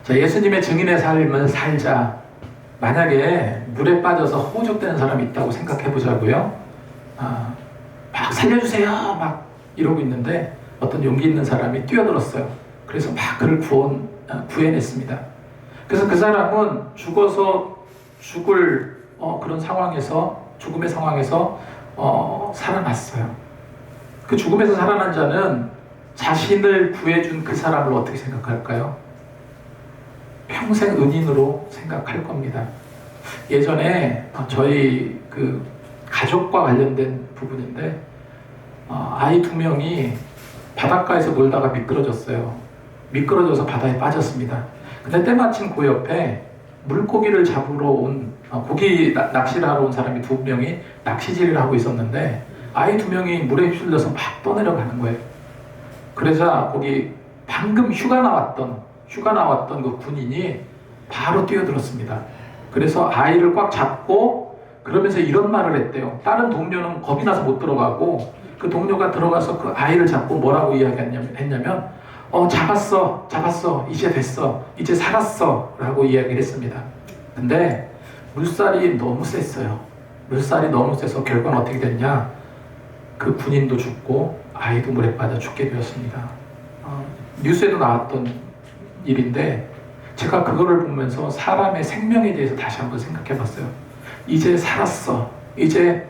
자, 예수님의 증인의 삶을 살자. 만약에 물에 빠져서 허우적대는 사람이 있다고 생각해 보자고요. 막 살려주세요 막 이러고 있는데 어떤 용기 있는 사람이 뛰어들었어요. 그래서 막 그를 구해냈습니다. 그래서 그 사람은 죽어서 죽을 그런 상황에서, 죽음의 상황에서 살아났어요. 그 죽음에서 살아난 자는 자신을 구해준 그 사람을 어떻게 생각할까요? 평생 은인으로 생각할 겁니다. 예전에 저희 그 가족과 관련된 부분인데 아이 2명이 바닷가에서 놀다가 미끄러졌어요. 미끄러져서 바다에 빠졌습니다. 근데 때마침 그 옆에 물고기를 잡으러 온 고기 낚시를 하러 온 사람이 2명이 낚시질을 하고 있었는데 아이 2명이 물에 휩쓸려서 막 떠내려가는 거예요. 그러자 거기 방금 휴가 나왔던 그 군인이 바로 뛰어들었습니다. 그래서 아이를 꽉 잡고 그러면서 이런 말을 했대요. 다른 동료는 겁이 나서 못 들어가고 그 동료가 들어가서 그 아이를 잡고 뭐라고 이야기했냐면 잡았어 이제 됐어 이제 살았어 라고 이야기를 했습니다. 근데 물살이 너무 셌어요. 물살이 너무 세서 결과는 어떻게 됐냐, 그 군인도 죽고 아이도 물에 빠져 죽게 되었습니다. 뉴스에도 나왔던 일인데 제가 그거를 보면서 사람의 생명에 대해서 다시 한번 생각해 봤어요. 이제 살았어, 이제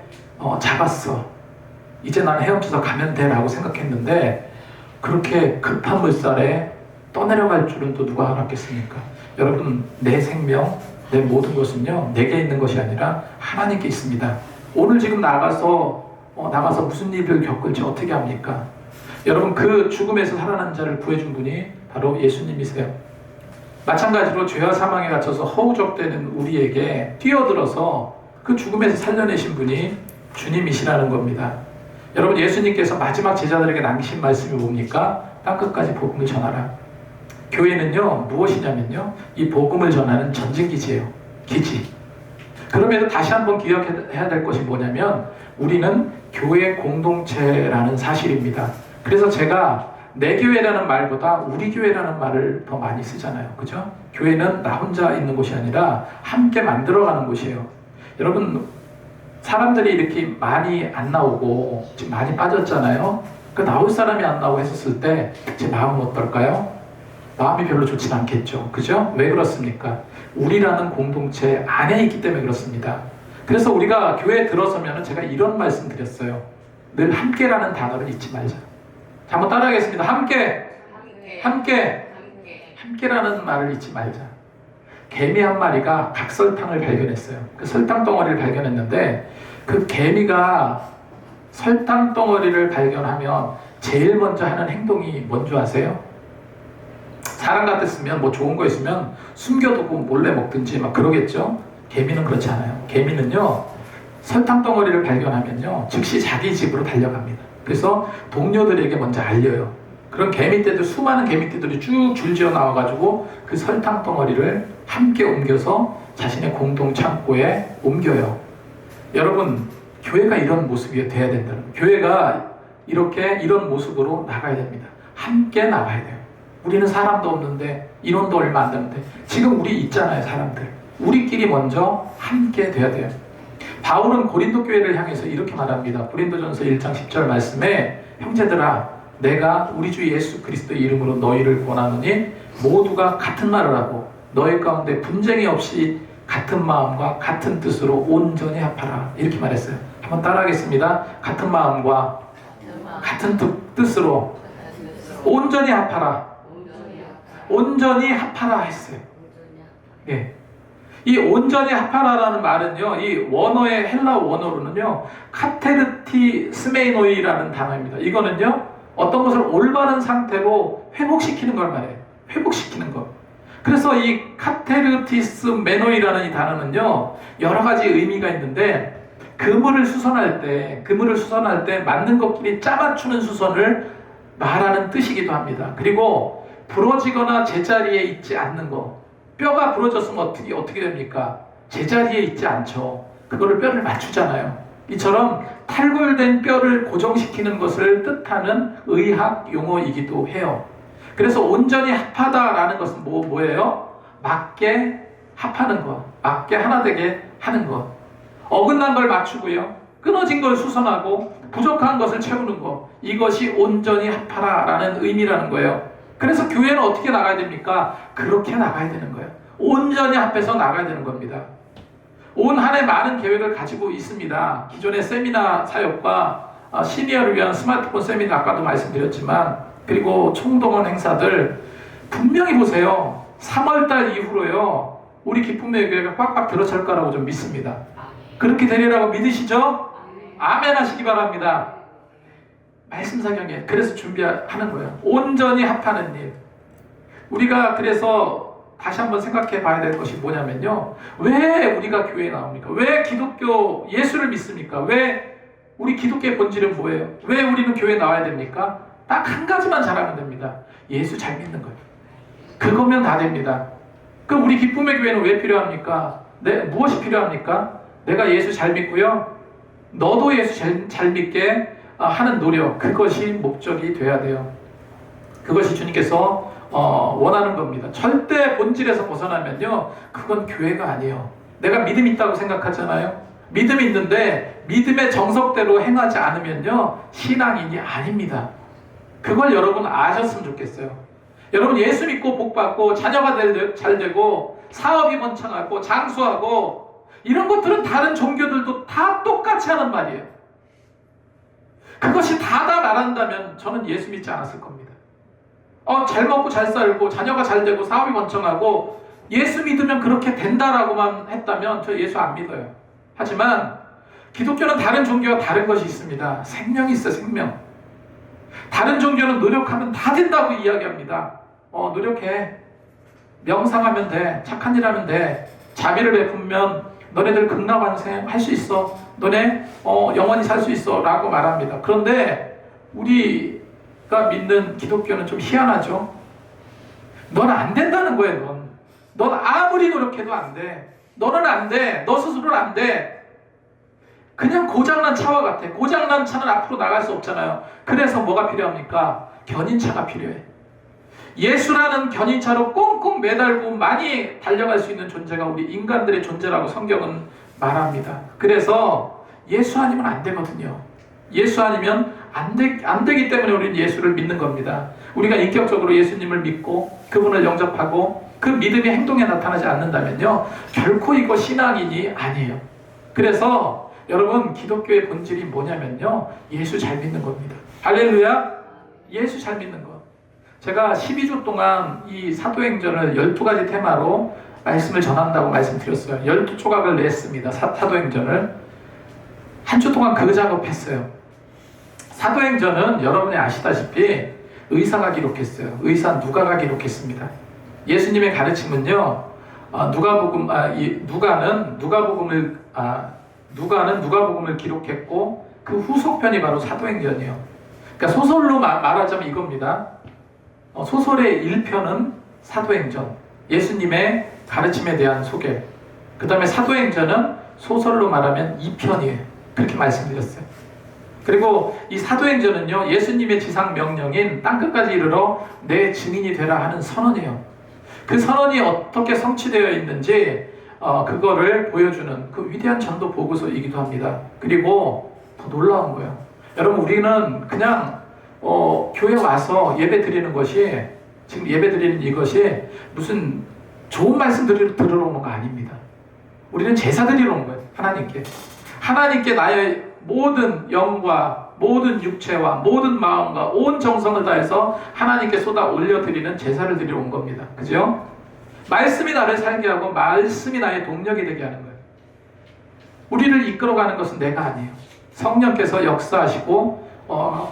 잡았어, 이제 난 헤엄쳐서 가면 돼 라고 생각했는데 그렇게 급한 물살에 떠내려갈 줄은 또 누가 알았겠습니까? 여러분, 내 생명, 내 모든 것은요 내게 있는 것이 아니라 하나님께 있습니다. 오늘 지금 나가서 무슨 일을 겪을지 어떻게 합니까? 여러분, 그 죽음에서 살아난 자를 구해준 분이 바로 예수님이세요. 마찬가지로 죄와 사망에 갇혀서 허우적대는 우리에게 뛰어들어서 그 죽음에서 살려내신 분이 주님이시라는 겁니다. 여러분, 예수님께서 마지막 제자들에게 남기신 말씀이 뭡니까? 땅끝까지 복음을 전하라. 교회는요 무엇이냐면요, 이 복음을 전하는 전진기지예요. 기지. 그럼에도 다시 한번 기억해야 될 것이 뭐냐면 우리는 교회 공동체라는 사실입니다. 그래서 제가 내 교회라는 말보다 우리 교회라는 말을 더 많이 쓰잖아요. 그죠? 교회는 나 혼자 있는 곳이 아니라 함께 만들어가는 곳이에요. 여러분, 사람들이 이렇게 많이 안 나오고 지금 많이 빠졌잖아요. 그 나올 사람이 안 나오고 했었을 때 제 마음은 어떨까요? 마음이 별로 좋진 않겠죠. 그죠? 왜 그렇습니까? 우리라는 공동체 안에 있기 때문에 그렇습니다. 그래서 우리가 교회에 들어서면 제가 이런 말씀 드렸어요. 늘 함께라는 단어를 잊지 말자. 자, 한번 따라하겠습니다. 함께라는 말을 잊지 말자. 개미 한 마리가 각설탕을 발견했어요. 그 설탕 덩어리를 발견했는데 그 개미가 설탕 덩어리를 발견하면 제일 먼저 하는 행동이 뭔지 아세요? 사람 같았으면 뭐 좋은 거 있으면 숨겨두고 몰래 먹든지 막 그러겠죠? 개미는 그렇지 않아요. 개미는요 설탕 덩어리를 발견하면요 즉시 자기 집으로 달려갑니다. 그래서 동료들에게 먼저 알려요. 그런 개미떼들, 수많은 개미떼들이 쭉 줄지어 나와가지고 그 설탕 덩어리를 함께 옮겨서 자신의 공동 창고에 옮겨요. 여러분, 교회가 이런 모습이 돼야 된다는 거예요. 교회가 이런 모습으로 나가야 됩니다. 함께 나가야 돼요. 우리는 사람도 없는데 인원도 얼마 안 되는데 지금 우리 있잖아요. 사람들 우리끼리 먼저 함께 돼야 돼요. 바울은 고린도 교회를 향해서 이렇게 말합니다. 고린도전서 1장 10절 말씀에 형제들아 내가 우리 주 예수 그리스도의 이름으로 너희를 권하노니 모두가 같은 말을 하고 너희 가운데 분쟁이 없이 같은 마음과 같은 뜻으로 온전히 합하라. 이렇게 말했어요. 한번 따라하겠습니다. 같은 마음과 같은 뜻으로 온전히 합하라. 온전히 합하라 했어요. 예. 이 온전히 합하라라는 말은요, 이 원어의 헬라 원어로는요, 카테르티 스메이노이라는 단어입니다. 이거는요, 어떤 것을 올바른 상태로 회복시키는 걸 말해요. 회복시키는 것. 그래서 이 카테르티스 메노이라는 이 단어는요, 여러 가지 의미가 있는데, 그물을 수선할 때 맞는 것끼리 짜맞추는 수선을 말하는 뜻이기도 합니다. 그리고 부러지거나 제자리에 있지 않는 것. 뼈가 부러졌으면 어떻게 됩니까? 제자리에 있지 않죠. 그거를 뼈를 맞추잖아요. 이처럼 탈골된 뼈를 고정시키는 것을 뜻하는 의학 용어이기도 해요. 그래서 온전히 합하다라는 것은 뭐예요? 맞게 합하는 것, 맞게 하나 되게 하는 것, 어긋난 걸 맞추고요, 끊어진 걸 수선하고 부족한 것을 채우는 것, 이것이 온전히 합하라 라는 의미라는 거예요. 그래서 교회는 어떻게 나가야 됩니까? 그렇게 나가야 되는 거예요. 온전히 합해서 나가야 되는 겁니다. 온 한 해 많은 계획을 가지고 있습니다. 기존의 세미나 사역과 시니어를 위한 스마트폰 세미나 아까도 말씀드렸지만, 그리고 총동원 행사들 분명히 보세요. 3월달 이후로요, 우리 기쁨의 교회가 꽉꽉 들어찰 거라고 좀 믿습니다. 그렇게 되리라고 믿으시죠? 아멘 하시기 바랍니다. 말씀 사경에 그래서 준비하는 거예요. 온전히 합하는 일. 우리가 그래서 다시 한번 생각해 봐야 될 것이 뭐냐면요, 왜 우리가 교회에 나옵니까? 왜 기독교 예수를 믿습니까? 왜 우리 기독교의 본질은 뭐예요? 왜 우리는 교회에 나와야 됩니까? 딱 한 가지만 잘하면 됩니다. 예수 잘 믿는 거예요. 그거면 다 됩니다. 그럼 우리 기쁨의 교회는 왜 필요합니까? 무엇이 필요합니까? 내가 예수 잘 믿고요, 너도 예수 잘 믿게 하는 노력, 그것이 목적이 돼야 돼요. 그것이 주님께서 원하는 겁니다. 절대 본질에서 벗어나면요, 그건 교회가 아니에요. 내가 믿음 있다고 생각하잖아요. 믿음이 있는데 믿음의 정석대로 행하지 않으면요, 신앙인이 아닙니다. 그걸 여러분 아셨으면 좋겠어요. 여러분 예수 믿고 복 받고 자녀가 잘 되고 사업이 번창하고 장수하고 이런 것들은 다른 종교들도 다 똑같이 하는 말이에요. 그것이 다 말한다면 저는 예수 믿지 않았을 겁니다. 잘 먹고 잘 살고 자녀가 잘 되고 사업이 번창하고 예수 믿으면 그렇게 된다라고만 했다면 저 예수 안 믿어요. 하지만 기독교는 다른 종교와 다른 것이 있습니다. 생명이 있어요. 생명. 다른 종교는 노력하면 다 된다고 이야기합니다. 노력해. 명상하면 돼. 착한 일 하면 돼. 자비를 베풀면 너네들 극락완생 할 수 있어. 너네 영원히 살 수 있어 라고 말합니다. 그런데 우리가 믿는 기독교는 좀 희한하죠. 넌 안 된다는 거예요. 넌 아무리 노력해도 안 돼. 너는 안 돼. 너 스스로는 안 돼. 그냥 고장난 차와 같아. 고장난 차는 앞으로 나갈 수 없잖아요. 그래서 뭐가 필요합니까? 견인차가 필요해. 예수라는 견인차로 꽁꽁 매달고 많이 달려갈 수 있는 존재가 우리 인간들의 존재라고 성경은 말합니다. 그래서 예수 아니면 안 되거든요. 예수 아니면 안 되기 때문에 우리는 예수를 믿는 겁니다. 우리가 인격적으로 예수님을 믿고 그분을 영접하고 그 믿음이 행동에 나타나지 않는다면요, 결코 이거 신앙인이 아니에요. 그래서 여러분, 기독교의 본질이 뭐냐면요, 예수 잘 믿는 겁니다. 할렐루야. 예수 잘 믿는 것. 제가 12주 동안 이 사도행전을 12가지 테마로 말씀을 전한다고 말씀드렸어요. 12조각을 냈습니다. 사도행전을 한 주 동안 그 작업했어요. 사도행전은 여러분이 아시다시피 의사가 기록했어요. 의사 누가가 기록했습니다. 예수님의 가르침은요, 누가는 누가복음을 기록했고 그 후속편이 바로 사도행전이에요. 그러니까 소설로 말하자면 이겁니다. 소설의 1편은 사도행전, 예수님의 가르침에 대한 소개. 그 다음에 사도행전은 소설로 말하면 2편이에요. 그렇게 말씀드렸어요. 그리고 이 사도행전은요, 예수님의 지상 명령인 땅끝까지 이르러 내 증인이 되라 하는 선언이에요. 그 선언이 어떻게 성취되어 있는지 그거를 보여주는 그 위대한 전도 보고서이기도 합니다. 그리고 더 놀라운 거예요. 여러분, 우리는 그냥 교회 와서 예배 드리는 것이, 지금 예배 드리는 이것이 무슨 좋은 말씀 들으러 오는 거 아닙니다. 우리는 제사 드리러 온 거예요. 하나님께 나의 모든 영과 모든 육체와 모든 마음과 온 정성을 다해서 하나님께 쏟아 올려드리는 제사를 드리러 온 겁니다. 그죠? 말씀이 나를 살게 하고 말씀이 나의 동력이 되게 하는 거예요. 우리를 이끌어가는 것은 내가 아니에요. 성령께서 역사하시고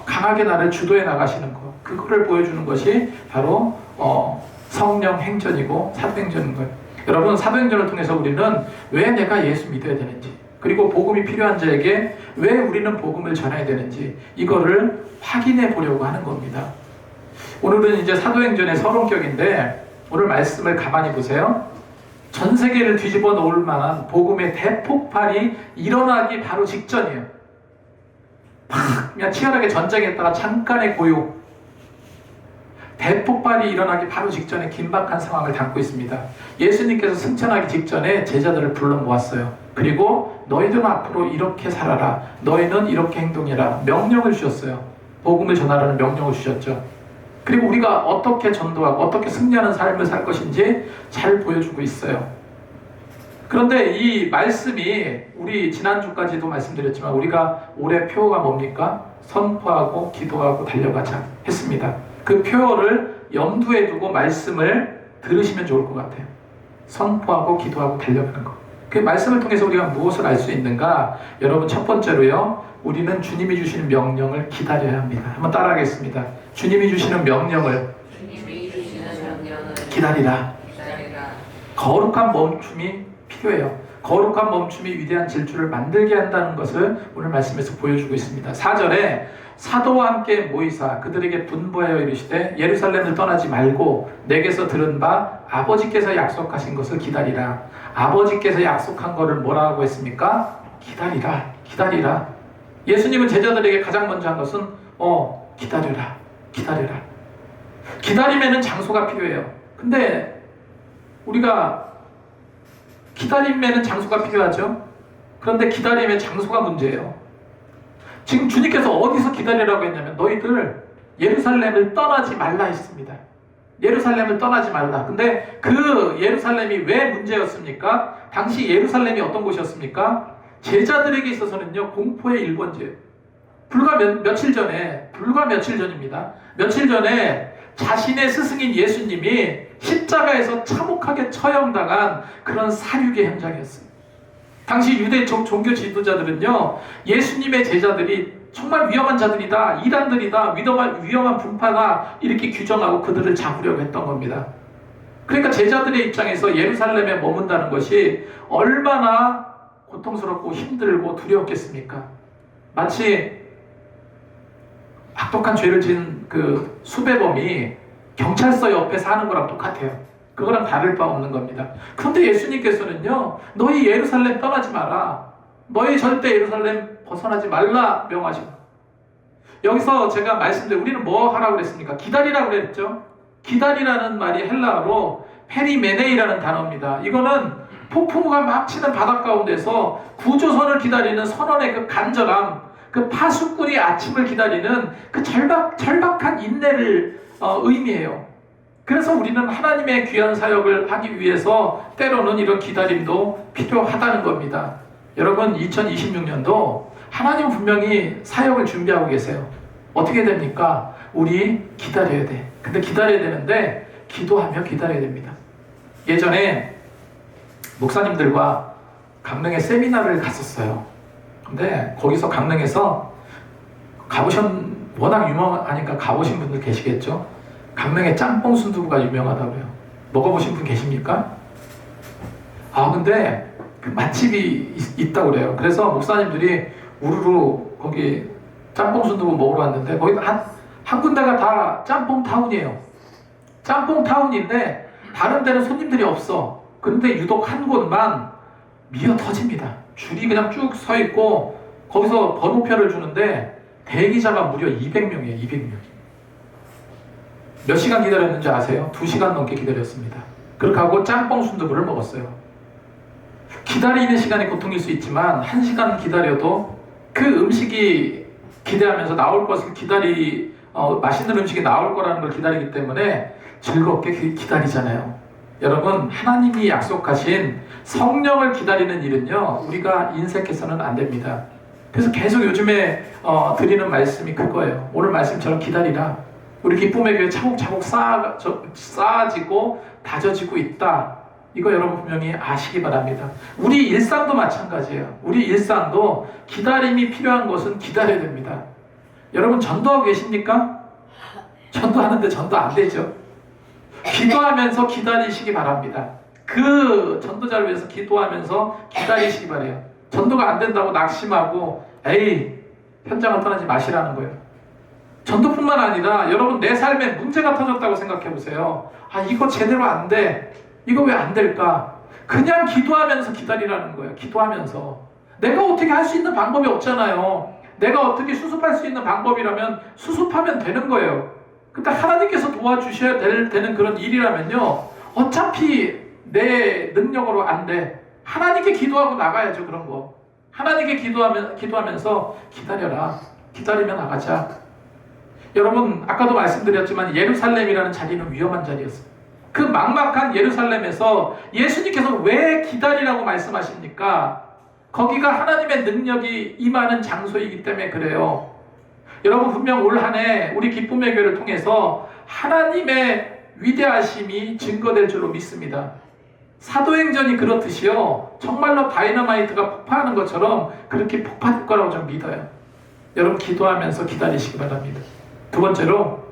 강하게 나를 주도해 나가시는 것, 그거를 보여주는 것이 바로 성령 행전이고 사도행전인 거예요. 여러분, 사도행전을 통해서 우리는 왜 내가 예수 믿어야 되는지, 그리고 복음이 필요한 자에게 왜 우리는 복음을 전해야 되는지, 이거를 확인해 보려고 하는 겁니다. 오늘은 이제 사도행전의 서론격인데, 오늘 말씀을 가만히 보세요. 전 세계를 뒤집어 놓을 만한 복음의 대폭발이 일어나기 바로 직전이에요. 그냥 치열하게 전쟁했다가 잠깐의 고요, 대폭발이 일어나기 바로 직전에 긴박한 상황을 담고 있습니다. 예수님께서 승천하기 직전에 제자들을 불러 모았어요. 그리고 너희들은 앞으로 이렇게 살아라. 너희는 이렇게 행동해라. 명령을 주셨어요. 복음을 전하라는 명령을 주셨죠. 그리고 우리가 어떻게 전도하고 어떻게 승리하는 삶을 살 것인지 잘 보여주고 있어요. 그런데 이 말씀이 우리 지난주까지도 말씀드렸지만 우리가 올해 표어가 뭡니까? 선포하고 기도하고 달려가자 했습니다. 그 표어를 염두에 두고 말씀을 들으시면 좋을 것 같아요. 선포하고 기도하고 달려가는 것. 그 말씀을 통해서 우리가 무엇을 알 수 있는가? 여러분, 첫 번째로요, 우리는 주님이 주시는 명령을 기다려야 합니다. 한번 따라하겠습니다. 주님이 주시는 명령을 기다리라. 거룩한 멈춤이 필요해요. 거룩한 멈춤이 위대한 질주를 만들게 한다는 것을 오늘 말씀에서 보여주고 있습니다. 4절에 사도와 함께 모이사 그들에게 분부하여 이르시되 예루살렘을 떠나지 말고 내게서 들은 바 아버지께서 약속하신 것을 기다리라. 아버지께서 약속한 것을 뭐라고 했습니까? 기다리라. 기다리라. 예수님은 제자들에게 가장 먼저 한 것은 기다려라. 기다려라. 기다림에는 장소가 필요해요. 근데 우리가 기다림에는 장소가 필요하죠. 그런데 기다림의 장소가 문제예요. 지금 주님께서 어디서 기다리라고 했냐면 너희들 예루살렘을 떠나지 말라 했습니다. 예루살렘을 떠나지 말라. 근데 그 예루살렘이 왜 문제였습니까? 당시 예루살렘이 어떤 곳이었습니까? 제자들에게 있어서는요, 공포의 일번지예요. 불과 며칠 전입니다. 며칠 전에 자신의 스승인 예수님이 십자가에서 참혹하게 처형당한 그런 사륙의 현장이었어요. 당시 유대 종교 지도자들은요, 예수님의 제자들이 정말 위험한 자들이다, 이단들이다, 위험한 분파다 이렇게 규정하고 그들을 잡으려고 했던 겁니다. 그러니까 제자들의 입장에서 예루살렘에 머문다는 것이 얼마나 고통스럽고 힘들고 두려웠겠습니까? 마치 악독한 죄를 지은 그 수배범이 경찰서 옆에 사는 거랑 똑같아요. 그거랑 다를 바 없는 겁니다. 그런데 예수님께서는요, 너희 예루살렘 떠나지 마라. 너희 절대 예루살렘 벗어나지 말라 명하십니다. 여기서 제가 말씀드린 우리는 뭐 하라고 그랬습니까? 기다리라고 그랬죠. 기다리라는 말이 헬라어로 페리메네이라는 단어입니다. 이거는 폭풍우가 막 치는 바닷 가운데서 구조선을 기다리는 선원의 그 간절함, 그 파수꾼이 아침을 기다리는 그 절박한 인내를 의미해요. 그래서 우리는 하나님의 귀한 사역을 하기 위해서 때로는 이런 기다림도 필요하다는 겁니다. 여러분, 2026년도 하나님 분명히 사역을 준비하고 계세요. 어떻게 됩니까? 우리 기다려야 돼. 근데 기다려야 되는데 기도하며 기다려야 됩니다. 예전에 목사님들과 강릉에 세미나를 갔었어요. 근데 거기서 강릉에서 워낙 유명하니까 가보신 분들 계시겠죠? 강릉에 짬뽕 순두부가 유명하다고요. 먹어보신 분 계십니까? 근데 그 맛집이 있다고 그래요. 그래서 목사님들이 우르르 거기 짬뽕 순두부 먹으러 왔는데 거기 한 군데가 다 짬뽕 타운이에요. 짬뽕 타운인데 다른 데는 손님들이 없어. 그런데 유독 한 곳만 미어 터집니다. 줄이 그냥 쭉 서 있고 거기서 번호표를 주는데 대기자가 무려 200명이에요. 200명. 몇 시간 기다렸는지 아세요? 2시간 넘게 기다렸습니다. 그렇게 하고 짬뽕 순두부를 먹었어요. 기다리는 시간이 고통일 수 있지만 1시간 기다려도 그 음식이 기대하면서 나올 것을 맛있는 음식이 나올 거라는 걸 기다리기 때문에 즐겁게 기다리잖아요. 여러분, 하나님이 약속하신 성령을 기다리는 일은요, 우리가 인색해서는 안 됩니다. 그래서 계속 요즘에 드리는 말씀이 그거예요. 오늘 말씀처럼 기다리라. 우리 기쁨의 교회 차곡차곡 쌓아지고 다져지고 있다. 이거 여러분 분명히 아시기 바랍니다. 우리 일상도 마찬가지예요. 우리 일상도 기다림이 필요한 것은 기다려야 됩니다. 여러분, 전도하고 계십니까? 전도하는데 전도 안 되죠. 기도하면서 기다리시기 바랍니다. 그 전도자를 위해서 기도하면서 기다리시기 바래요. 전도가 안 된다고 낙심하고 현장을 떠나지 마시라는 거예요. 전도뿐만 아니라 여러분, 내 삶에 문제가 터졌다고 생각해 보세요. 이거 제대로 안 돼. 이거 왜 안 될까? 그냥 기도하면서 기다리라는 거예요. 기도하면서. 내가 어떻게 할 수 있는 방법이 없잖아요. 내가 어떻게 수습할 수 있는 방법이라면 수습하면 되는 거예요. 근데 하나님께서 도와주셔야 되는 그런 일이라면요, 어차피 내 능력으로 안 돼. 하나님께 기도하고 나가야죠. 그런 거 하나님께 기도하면서 기다려라. 기다리며 나가자. 여러분, 아까도 말씀드렸지만 예루살렘이라는 자리는 위험한 자리였어요. 그 막막한 예루살렘에서 예수님께서 왜 기다리라고 말씀하십니까? 거기가 하나님의 능력이 임하는 장소이기 때문에 그래요. 여러분, 분명 올 한 해 우리 기쁨의 교회를 통해서 하나님의 위대하심이 증거될 줄로 믿습니다. 사도행전이 그렇듯이요, 정말로 다이너마이트가 폭파하는 것처럼 그렇게 폭파될 거라고 좀 믿어요. 여러분, 기도하면서 기다리시기 바랍니다. 두 번째로,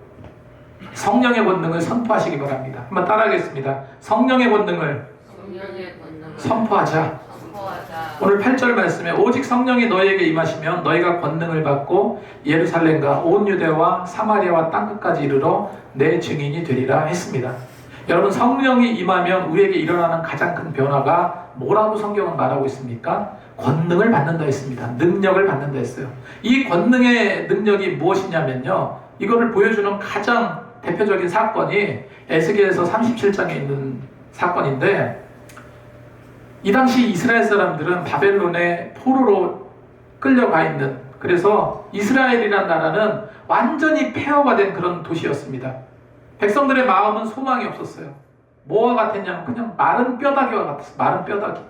성령의 권능을 선포하시기 바랍니다. 한번 따라하겠습니다. 성령의 권능을 선포하자. 오늘 8절 말씀에 오직 성령이 너희에게 임하시면 너희가 권능을 받고 예루살렘과 온 유대와 사마리아와 땅끝까지 이르러 내 증인이 되리라 했습니다. 여러분, 성령이 임하면 우리에게 일어나는 가장 큰 변화가 뭐라고 성경은 말하고 있습니까? 권능을 받는다 했습니다. 능력을 받는다 했어요. 이 권능의 능력이 무엇이냐면요, 이거를 보여주는 가장 대표적인 사건이 에스겔서 37장에 있는 사건인데, 이 당시 이스라엘 사람들은 바벨론의 포로로 끌려가 있는, 그래서 이스라엘이라는 나라는 완전히 폐허가 된 그런 도시였습니다. 백성들의 마음은 소망이 없었어요. 뭐와 같았냐면 그냥 마른 뼈다귀와 같았어요. 마른 뼈다귀.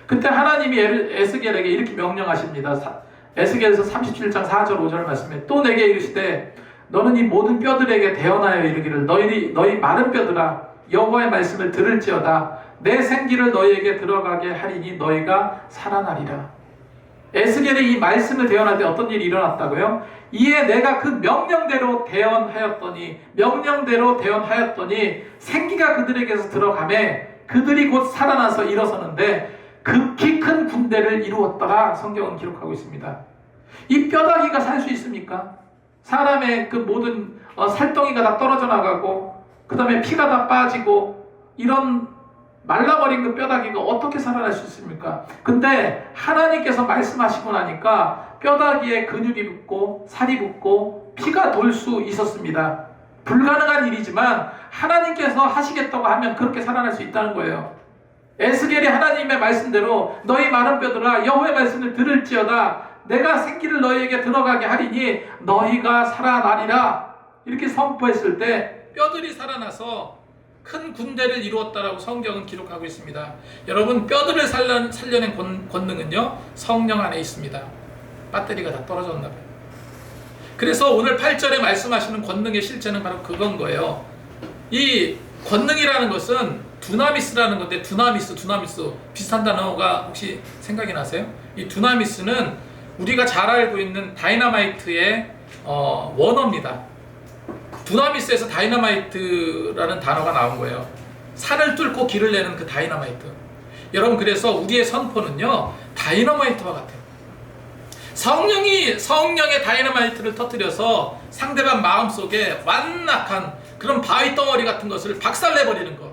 그때 하나님이 에스겔에게 이렇게 명령하십니다. 에스겔서 37장 4절 5절 말씀에 또 내게 이르시되 너는 이 모든 뼈들에게 대언하여 이르기를 너희 마른 뼈들아 여호와의 말씀을 들을지어다 내 생기를 너희에게 들어가게 하리니 너희가 살아나리라. 에스겔이 이 말씀을 대언할 때 어떤 일이 일어났다고요? 이에 내가 그 명령대로 대언하였더니 생기가 그들에게서 들어가매 그들이 곧 살아나서 일어서는데 극히 큰 군대를 이루었다가 성경은 기록하고 있습니다. 이 뼈다귀가 살 수 있습니까? 사람의 그 모든 살덩이가 다 떨어져 나가고 그 다음에 피가 다 빠지고 이런 말라버린 그 뼈다귀가 어떻게 살아날 수 있습니까? 근데 하나님께서 말씀하시고 나니까 뼈다귀에 근육이 붙고 살이 붙고 피가 돌 수 있었습니다. 불가능한 일이지만 하나님께서 하시겠다고 하면 그렇게 살아날 수 있다는 거예요. 에스겔이 하나님의 말씀대로 너희 마른 뼈들아 여호와의 말씀을 들을지어다 내가 생기를 너희에게 들어가게 하리니 너희가 살아나리라 이렇게 선포했을 때 뼈들이 살아나서 큰 군대를 이루었다라고 성경은 기록하고 있습니다. 여러분, 뼈들을 살려낸 권능은요 성령 안에 있습니다. 배터리가 다 떨어졌나 봐요. 그래서 오늘 8절에 말씀하시는 권능의 실체는 바로 그건 거예요. 이 권능이라는 것은 두나미스라는 건데, 두나미스 비슷한 단어가 혹시 생각이 나세요? 이 두나미스는 우리가 잘 알고 있는 다이너마이트의 원어입니다. 두나미스에서 다이너마이트라는 단어가 나온 거예요. 산을 뚫고 길을 내는 그 다이너마이트. 여러분, 그래서 우리의 선포는요 다이너마이트와 같아요. 성령의 다이너마이트를 터뜨려서 상대방 마음속에 완낙한 그런 바위 덩어리 같은 것을 박살내버리는 것,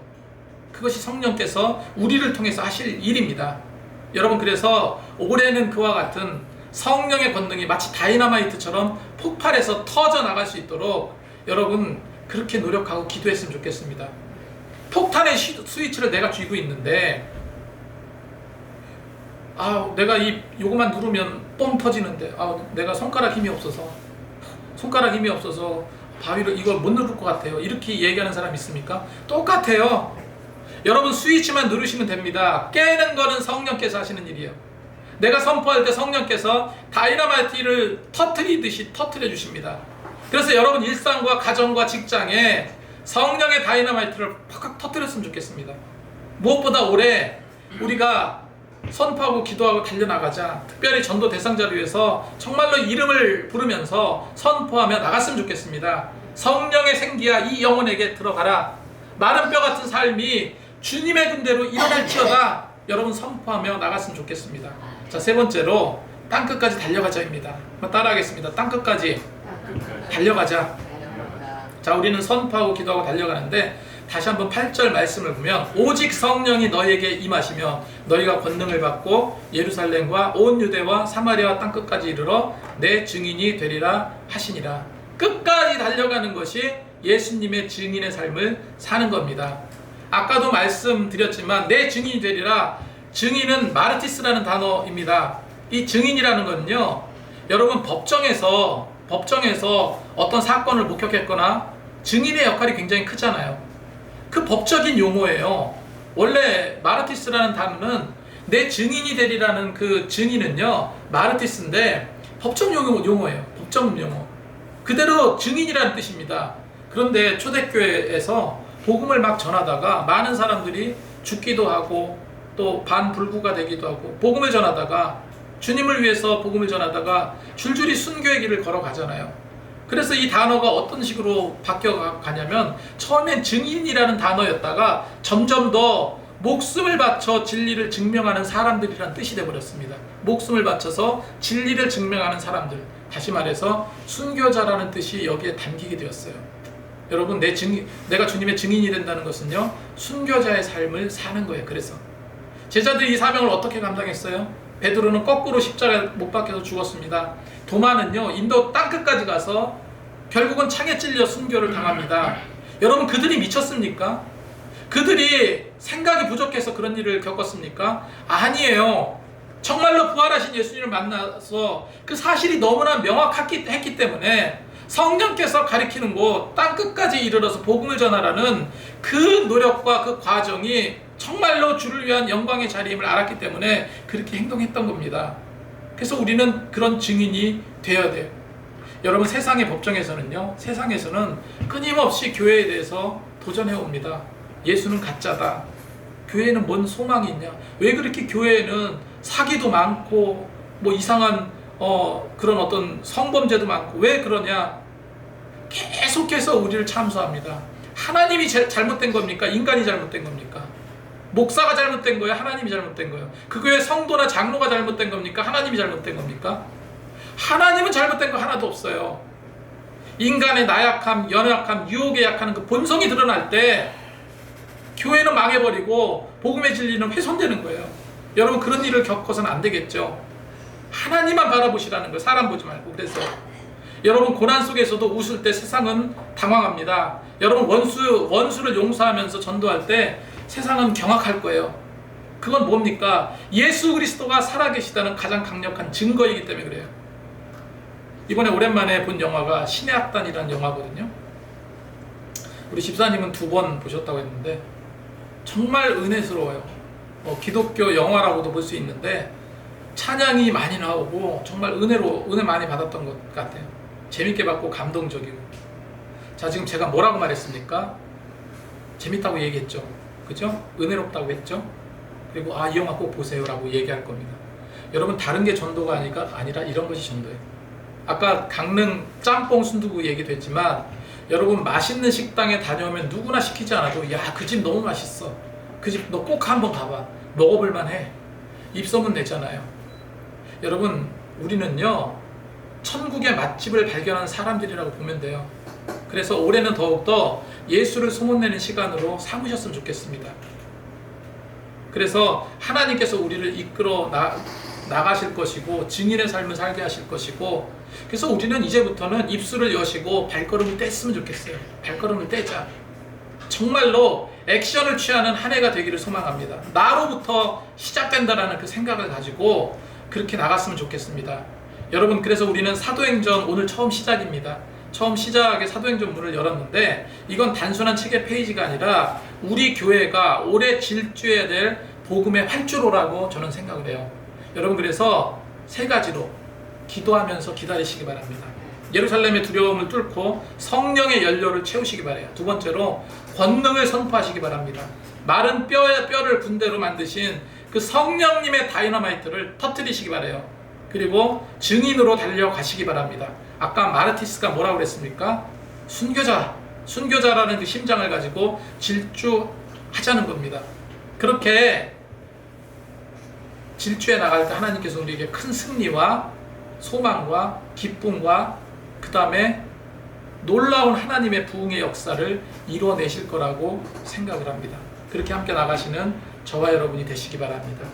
그것이 성령께서 우리를 통해서 하실 일입니다. 여러분, 그래서 올해는 그와 같은 성령의 권능이 마치 다이너마이트처럼 폭발해서 터져나갈 수 있도록 여러분 그렇게 노력하고 기도했으면 좋겠습니다. 폭탄의 스위치를 내가 쥐고 있는데 내가 요거만 누르면 뻥 터지는데 내가 손가락 힘이 없어서 바위를 이걸 못 누를 것 같아요. 이렇게 얘기하는 사람 있습니까? 똑같아요. 여러분, 스위치만 누르시면 됩니다. 깨는 거는 성령께서 하시는 일이에요. 내가 선포할 때 성령께서 다이너마이트를 터뜨리듯이 터뜨려 주십니다. 그래서 여러분 일상과 가정과 직장에 성령의 다이너마이트를 팍팍 터뜨렸으면 좋겠습니다. 무엇보다 올해 우리가 선포하고 기도하고 달려나가자. 특별히 전도 대상자를 위해서 정말로 이름을 부르면서 선포하며 나갔으면 좋겠습니다. 성령의 생기야 이 영혼에게 들어가라. 마른 뼈 같은 삶이 주님의 군대로 일어날지어다. 여러분 선포하며 나갔으면 좋겠습니다. 자, 세 번째로 땅끝까지 달려가자입니다. 한번 따라하겠습니다. 땅끝까지 달려가자. 자, 우리는 선포하고 기도하고 달려가는데 다시 한번 8절 말씀을 보면 오직 성령이 너희에게 임하시며 너희가 권능을 받고 예루살렘과 온 유대와 사마리아와 땅끝까지 이르러 내 증인이 되리라 하시니라. 끝까지 달려가는 것이 예수님의 증인의 삶을 사는 겁니다. 아까도 말씀드렸지만 내 증인이 되리라. 증인은 마르티스라는 단어입니다. 이 증인이라는 건요, 여러분 법정에서 어떤 사건을 목격했거나 증인의 역할이 굉장히 크잖아요. 그 법적인 용어예요. 원래 마르티스라는 단어는 내 증인이 되리라는 그 증인은요, 마르티스인데 법정 용어예요. 법정 용어. 그대로 증인이라는 뜻입니다. 그런데 초대교회에서 복음을 막 전하다가 많은 사람들이 죽기도 하고 또 반불구가 되기도 하고, 복음을 전하다가 주님을 위해서 복음을 전하다가 줄줄이 순교의 길을 걸어가잖아요. 그래서 이 단어가 어떤 식으로 바뀌어가냐면, 처음엔 증인이라는 단어였다가 점점 더 목숨을 바쳐 진리를 증명하는 사람들이란 뜻이 되어버렸습니다. 목숨을 바쳐서 진리를 증명하는 사람들, 다시 말해서 순교자라는 뜻이 여기에 담기게 되었어요. 여러분, 내가 주님의 증인이 된다는 것은요, 순교자의 삶을 사는 거예요. 그래서 제자들이 이 사명을 어떻게 감당했어요? 베드로는 거꾸로 십자가에 못 박혀서 죽었습니다. 도마는요, 인도 땅끝까지 가서 결국은 창에 찔려 순교를 당합니다. 여러분, 그들이 미쳤습니까? 그들이 생각이 부족해서 그런 일을 겪었습니까? 아니에요. 정말로 부활하신 예수님을 만나서 그 사실이 너무나 명확했기 때문에 성령께서 가리키는 곳 땅끝까지 이르러서 복음을 전하라는 그 노력과 그 과정이 정말로 주를 위한 영광의 자리임을 알았기 때문에 그렇게 행동했던 겁니다. 그래서 우리는 그런 증인이 되어야 돼요. 여러분, 세상의 법정에서는요, 세상에서는 끊임없이 교회에 대해서 도전해 옵니다. 예수는 가짜다. 교회에는 뭔 소망이 있냐? 왜 그렇게 교회에는 사기도 많고 뭐 이상한 그런 어떤 성범죄도 많고 왜 그러냐? 계속해서 우리를 참소합니다. 하나님이 잘못된 겁니까? 인간이 잘못된 겁니까? 목사가 잘못된 거예요? 하나님이 잘못된 거예요? 그 교회 성도나 장로가 잘못된 겁니까? 하나님이 잘못된 겁니까? 하나님은 잘못된 거 하나도 없어요. 인간의 나약함, 연약함, 유혹에 약한 그 본성이 드러날 때 교회는 망해버리고 복음의 진리는 훼손되는 거예요. 여러분, 그런 일을 겪어서는 안 되겠죠. 하나님만 바라보시라는 거예요. 사람 보지 말고. 그래서 여러분, 고난 속에서도 웃을 때 세상은 당황합니다. 여러분, 원수를 용서하면서 전도할 때 세상은 경악할 거예요. 그건 뭡니까? 예수 그리스도가 살아계시다는 가장 강력한 증거이기 때문에 그래요. 이번에 오랜만에 본 영화가 신의 악단이라는 영화거든요. 우리 집사님은 2번 보셨다고 했는데 정말 은혜스러워요. 기독교 영화라고도 볼 수 있는데 찬양이 많이 나오고 정말 은혜 많이 받았던 것 같아요. 재밌게 봤고 감동적이고. 자, 지금 제가 뭐라고 말했습니까? 재밌다고 얘기했죠. 그죠? 은혜롭다고 했죠. 그리고 이 영화 꼭 보세요 라고 얘기할 겁니다. 여러분, 다른 게 전도가 아니라 이런 것이 전도예요. 아까 강릉 짬뽕 순두부 얘기도 했지만, 여러분, 맛있는 식당에 다녀오면 누구나 시키지 않아도 야, 그 집 너무 맛있어, 그 집 너 꼭 한번 가봐, 먹어볼만 해, 입소문 내잖아요. 여러분, 우리는요, 천국의 맛집을 발견한 사람들이라고 보면 돼요. 그래서 올해는 더욱더 예수를 소문내는 시간으로 삼으셨으면 좋겠습니다. 그래서 하나님께서 우리를 이끌어 나가실 것이고 증인의 삶을 살게 하실 것이고, 그래서 우리는 이제부터는 입술을 여시고 발걸음을 뗐으면 좋겠어요. 발걸음을 떼자. 정말로 액션을 취하는 한 해가 되기를 소망합니다. 나로부터 시작된다라는 그 생각을 가지고 그렇게 나갔으면 좋겠습니다. 여러분, 그래서 우리는 사도행전 오늘 처음 시작입니다. 처음 시작의 사도행전 문을 열었는데, 이건 단순한 책의 페이지가 아니라 우리 교회가 올해 질주해야 될 복음의 활주로라고 저는 생각을 해요. 여러분, 그래서 3가지로 기도하면서 기다리시기 바랍니다. 예루살렘의 두려움을 뚫고 성령의 연료를 채우시기 바라요. 2번째로 권능을 선포하시기 바랍니다. 마른 뼈를 군대로 만드신 그 성령님의 다이너마이트를 터뜨리시기 바라요. 그리고 증인으로 달려가시기 바랍니다. 아까 마르티스가 뭐라고 그랬습니까? 순교자라는 그 심장을 가지고 질주하자는 겁니다. 그렇게 질주해 나갈 때 하나님께서 우리에게 큰 승리와 소망과 기쁨과 그 다음에 놀라운 하나님의 부흥의 역사를 이루어내실 거라고 생각을 합니다. 그렇게 함께 나가시는 저와 여러분이 되시기 바랍니다.